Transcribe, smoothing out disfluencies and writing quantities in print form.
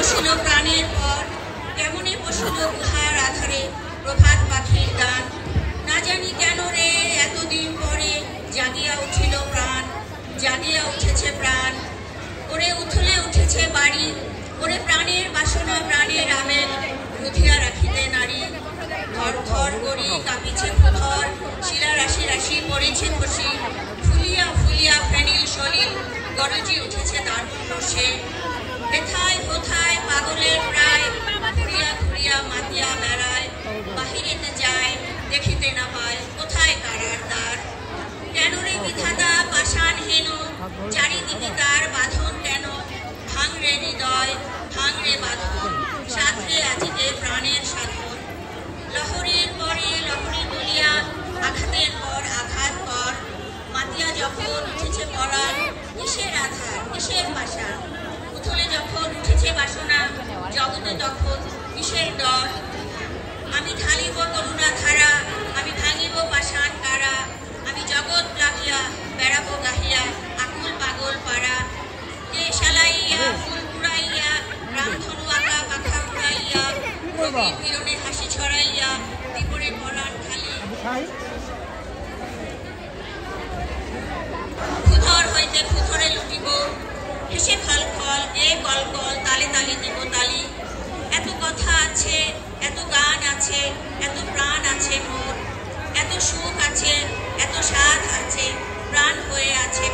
বসিল প্রাণের পর, কেমনে বসিল গুহার আধারে প্রভাত পাখির গান। না জানি কেন রে এতদিন পরে জাগিয়া উঠিল প্রাণ, জাগিয়া উঠেছে প্রাণ। ওরে উথলে উঠেছে বাড়ি, ওরে প্রাণের বাসনা প্রাণের আবেগ রুধিয়া রাখিতে নারী। থর থর করি কাঁপিছে ভূধর, শিলা রাশি রাশি পড়েছে খসি। ফুলিয়া ফুলিয়া ফেনিল সলিল গরজি উঠেছে দারুণ রসে। হেথায় হোথায় পাগলের প্রায়, ঘুরিয়া ঘুরিয়া মাতিয়া বেড়ায়। বাহিরেতে যায় দেখিতে না পায় কোথায় কারার দ্বার। কেন রে বিধাতা পাষাণ হেন, চারিদিকে তার বাঁধন কেন। ভাঙরে হৃদয় ভাঙরে বাঁধন, সাধরে আজিতে প্রাণের সাধন। লহরীর পরে লহরী বলিয়া আঘাতের পর আঘাত কর। মাতিয়া যখন উঠেছে পরাণ, কিসের আধার কিসের পাষাণ। উথলে যখন উঠেছে বাসনা, জগতে তখন কিসের ডর। আমি ঢালিব করুণা ধারা, আমি ভাঙিব পাষাণ কারা। আমি জগৎ প্লাবিয়া বেড়াবো গাহিয়া আকুল পাগল পাড়া। কে শালাইয়া ফুল কুড়াইয়া, রামধনু আঁকা পাখা উড়াইয়া। রবির মিলনে হাসি ছড়াইয়া বিপরে পরাণ খালি। ফুধর হইতে ফুধরে লুটিব, হেসে খল খল এ কল কল, তালে তালে দিব তালি। এত কথা আছে, এত গান আছে, এত প্রাণ আছে মোর। এত সুখ আছে, এত স্বাদ আছে, প্রাণ হয়ে আছে